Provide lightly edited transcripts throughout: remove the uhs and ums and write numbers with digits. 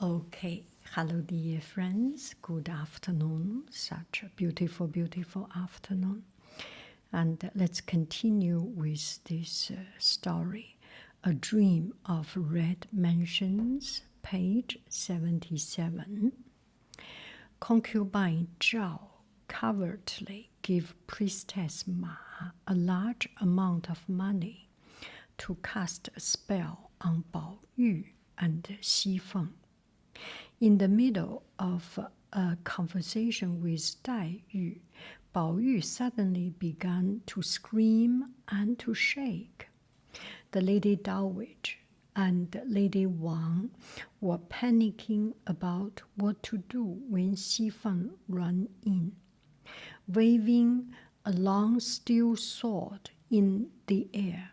Okay, hello dear friends, good afternoon, such a beautiful, beautiful afternoon. And let's continue with this story, A Dream of Red Mansions, page 77. Concubine Zhao covertly gave Priestess Ma a large amount of money to cast a spell on Bao Yu and Xi Feng. In the middle of a conversation with Dai Yu, Bao Yu suddenly began to scream and to shake. The Lady Dowager and Lady Wang were panicking about what to do when Xi Feng ran in, waving a long steel sword in the air.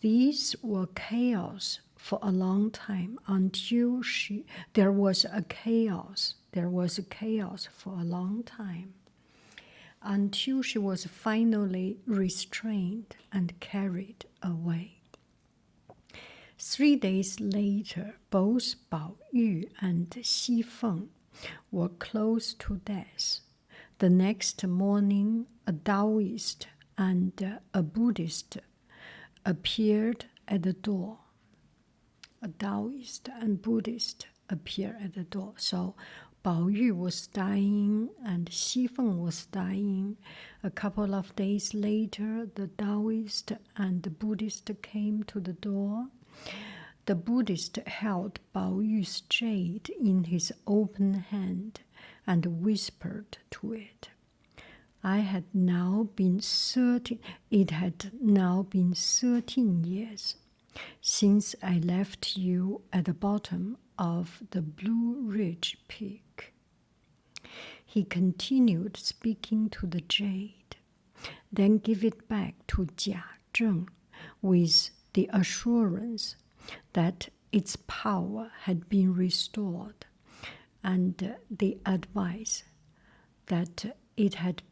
These were chaos for a long time until there was a chaos for a long time until she was finally restrained and carried away. 3 days later, both Bao Yu and Xi Feng were close to death. The next morning, a Taoist and a Buddhist appeared at the door. A Taoist and Buddhist appeared at the door. So Bao Yu was dying and Xi Feng was dying. A couple of days later, the Taoist and the Buddhist came to the door. The Buddhist held Bao Yu's jade in his open hand and whispered to it. It had now been 13 years since I left you at the bottom of the Blue Ridge Peak. He continued speaking to the jade, then gave it back to Jia Zheng with the assurance that its power had been restored and the advice that it had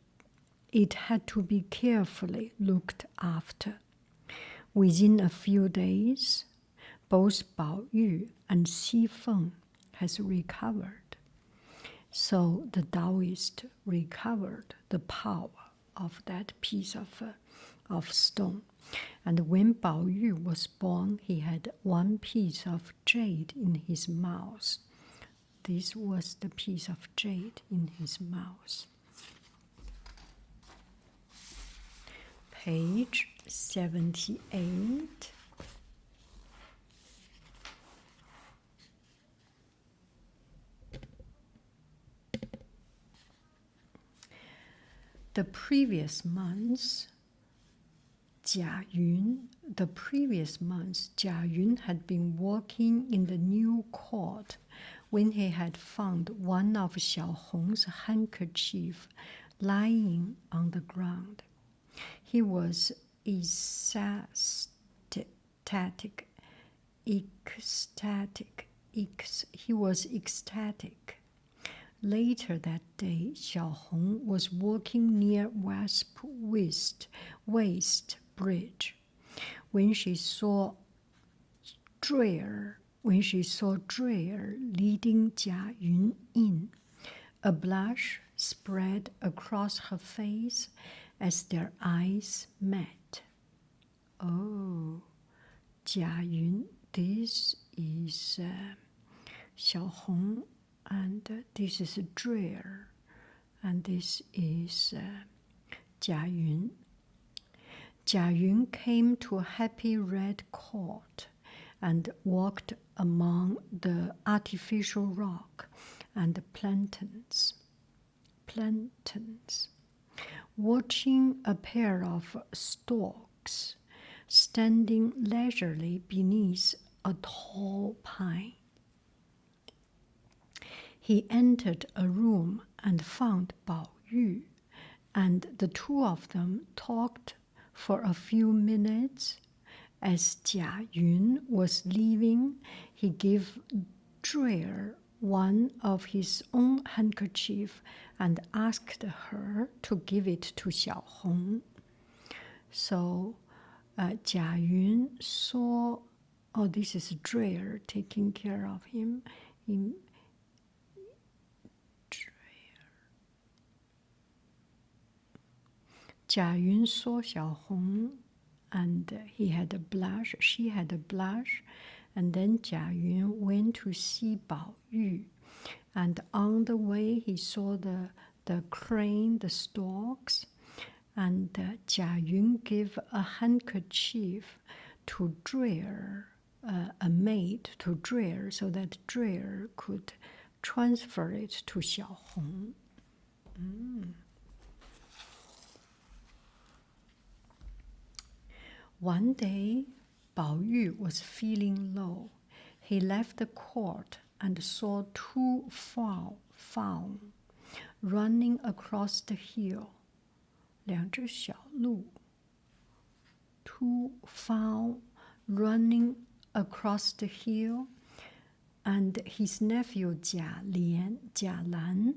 to be carefully looked after. Within a few days, both Bao Yu and Xi Feng has recovered. So the Taoist recovered the power of that piece of stone. And when Bao Yu was born, he had one piece of jade in his mouth. This was the piece of jade in his mouth. Page 78. The previous month, Jia Yun had been walking in the new court when he had found one of Xiaohong's handkerchief lying on the ground. He was ecstatic. Later that day, Xiaohong was walking near Waste Bridge when she saw Dreyer leading Jia Yun in. A blush spread across her face as their eyes met. Oh, Jia Yun, this is Xiaohong, and this is Dreyer, and this is Jia Yun. Jia Yun came to a happy red court and walked among the artificial rock and the plantains. Watching a pair of storks standing leisurely beneath a tall pine. He entered a room and found Bao Yu, and the two of them talked for a few minutes. As Jia Yun was leaving, he gave Dreyer one of his own handkerchief and asked her to give it to Xiaohong. So Jia Yun saw Oh, this is Dreyer taking care of him. Jia Yun saw Xiaohong, and he had a blush, she had a blush, and then Jia Yun went to see Bao Yu, and on the way he saw the crane, the storks, and Jia Yun gave a handkerchief to Dreyer, a maid to Dreyer, so that Dreyer could transfer it to Xiaohong. One day, Bao Yu was feeling low. He left the court and saw two fawn running across the hill. 两只小鹿 Two fawn running across the hill, and his nephew Jia Lan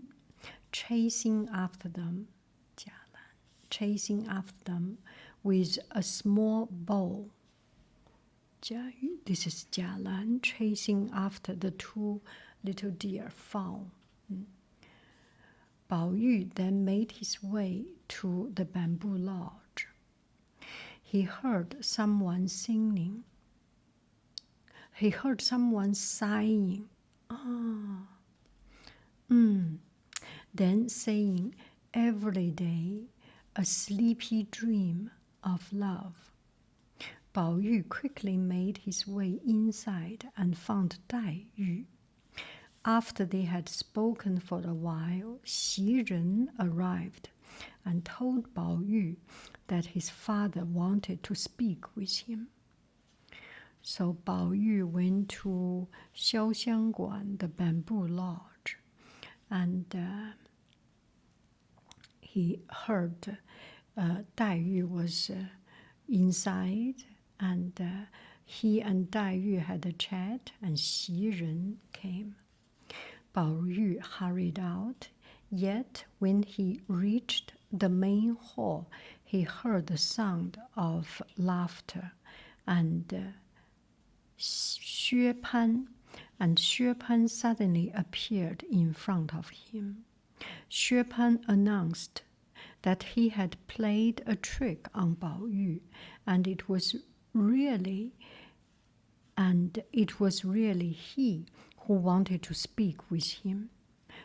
chasing after them. Chasing after them with a small bow. This is Jia Lan chasing after the two little deer fawn. Bao Yu then made his way to the bamboo lodge. He heard someone singing. He heard someone sighing. Then saying, every day, a sleepy dream of love. Bao Yu quickly made his way inside and found Dai Yu. After they had spoken for a while, Xi Ren arrived and told Bao Yu that his father wanted to speak with him. So Bao Yu went to Xiaoxiangguan, the bamboo lodge, and he heard Dai Yu was inside, and he and Dai Yu had a chat, and Xi Ren came. Bao Yu hurried out, yet when he reached the main hall, he heard the sound of laughter, and Xue Pan suddenly appeared in front of him. Xue Pan announced that he had played a trick on Bao Yu, and it was really he who wanted to speak with him.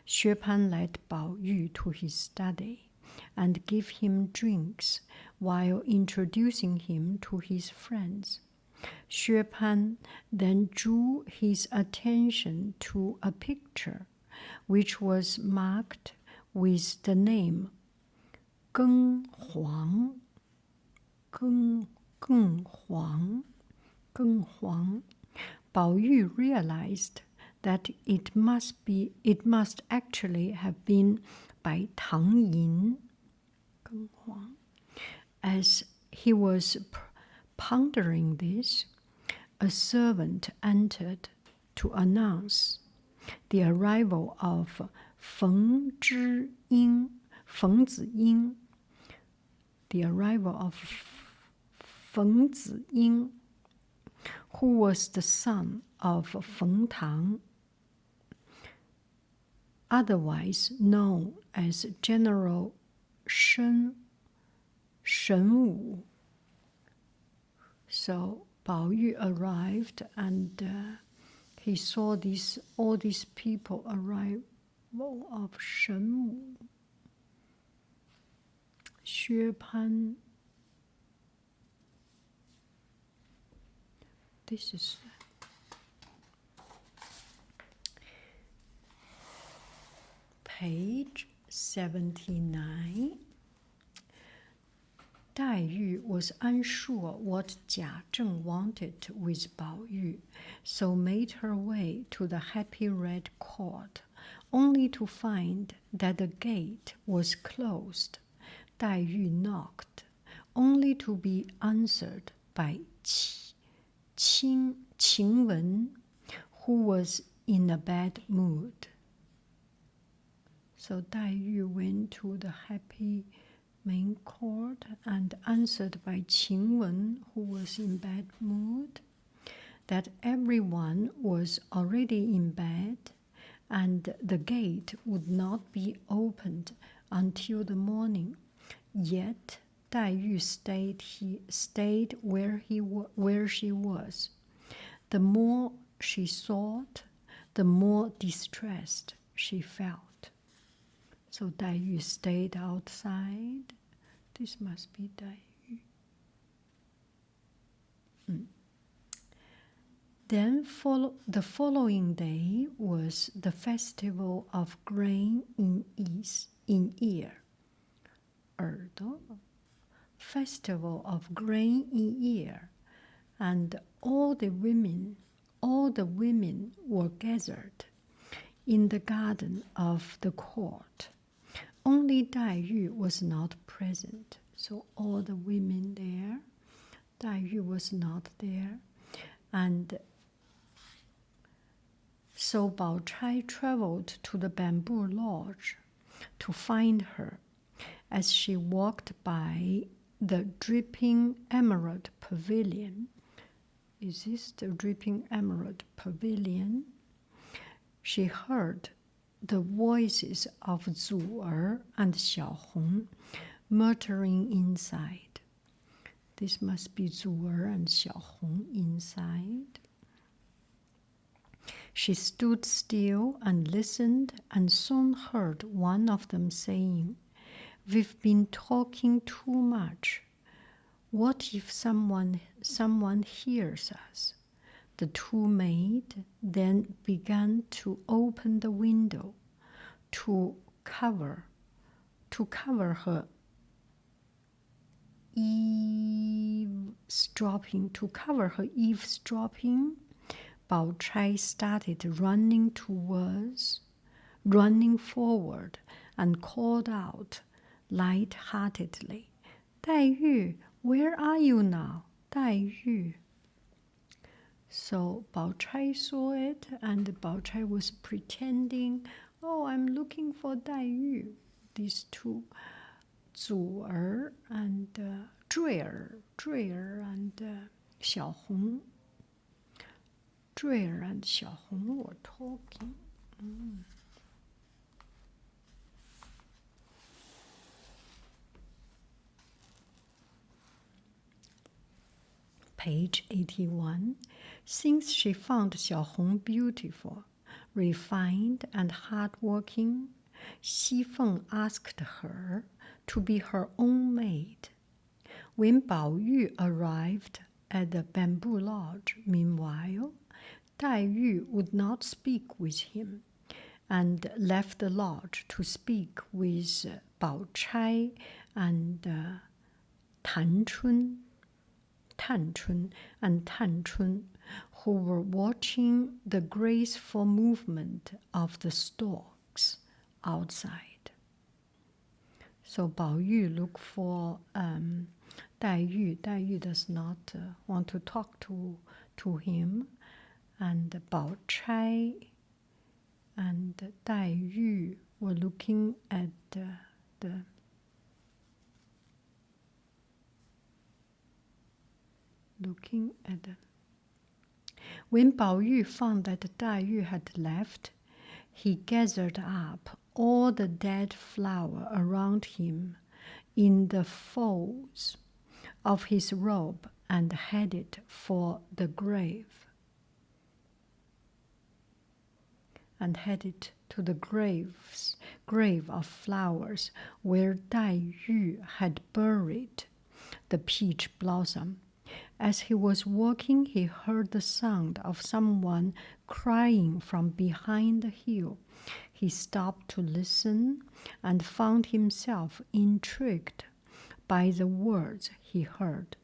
Xue Pan led Bao Yu to his study and gave him drinks while introducing him to his friends. Xue Pan then drew his attention to a picture which was marked with the name Geng Huang. Bao Yu realized that it must actually have been by Tang Yin. Geng Huang. As he was pondering this, a servant entered to announce the arrival of Feng Ziying, who was the son of Feng Tang, otherwise known as General Shen Wu. So Bao Yu arrived, and he saw all these people arrive of Shen Wu, Xue Pan. This is page 79. Dai Yu was unsure what Jia Zheng wanted with Bao Yu, so made her way to the Happy Red Court, only to find that the gate was closed. Dai Yu knocked, only to be answered by Qing Wen, who was in a bad mood. So Dai Yu went to the Happy main court and answered by Qing Wen, who was in bad mood. that everyone was already in bed and the gate would not be opened until the morning. Yet Dai Yu stayed where she was. The more she sought, the more distressed she felt. So Dai Yu stayed outside. This must be Dai Yu. Then the following day was the festival of grain in ear. 耳朵 Festival of grain in ear, and all the women were gathered in the garden of the court. Only Dai Yu was not present. So all the women there, Dai Yu was not there. And so Bao Chai traveled to the bamboo lodge to find her. As she walked by the dripping emerald pavilion, is this the dripping emerald pavilion? She heard the voices of Zu and Xiaohong muttering inside. This must be Zu and Xiaohong inside. She stood still and listened, and soon heard one of them saying, "We've been talking too much. What if someone hears us?" The two maids then began to open the window to cover her eavesdropping. Bao Chai started running forward, and called out light-heartedly, "Dai Yu, where are you now? Dai Yu." So Bao Chai saw it, and Bao Chai was pretending, "Oh, I'm looking for Dai Yu." These two, Zu and Zhui and Xiaohong. Zhui and Xiaohong were talking. Page 81. Since she found Xiaohong beautiful, refined, and hardworking, Xifeng asked her to be her own maid. When Bao Yu arrived at the bamboo lodge, meanwhile, Dai Yu would not speak with him, and left the lodge to speak with Bao Chai and Tan Chun, who were watching the graceful movement of the storks outside. So Bao Yu looked for Dai Yu. Dai Yu does not want to talk to him, and Bao Chai and Dai Yu were looking at When Bao Yu found that Dai Yu had left, he gathered up all the dead flower around him in the folds of his robe and headed for the grave. To the grave of flowers where Dai Yu had buried the peach blossom. As he was walking, he heard the sound of someone crying from behind the hill. He stopped to listen and found himself intrigued by the words he heard.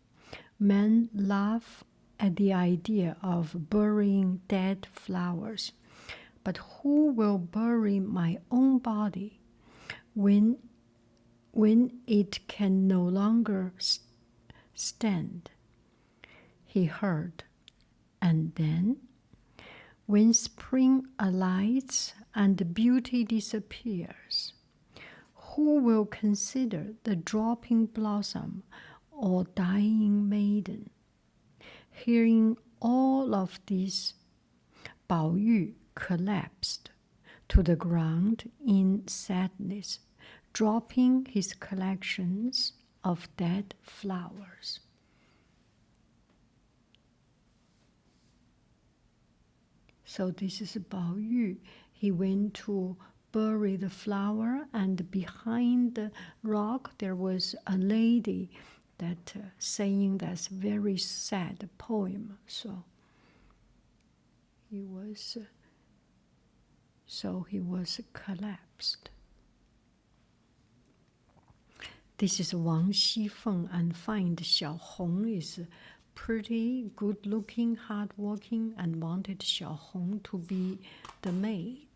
Men laugh at the idea of burying dead flowers, but who will bury my own body when it can no longer stand? He heard. And then, when spring alights and beauty disappears, who will consider the dropping blossom or dying maiden? Hearing all of these, Bao Yu collapsed to the ground in sadness, dropping his collections of dead flowers. So this is Bao Yu. He went to bury the flower, and behind the rock there was a lady that saying that's very sad poem. So he was collapsed. This is Wang Xifeng, and find Xiaohong is pretty good looking, hardworking, and wanted Xiaohong to be the maid.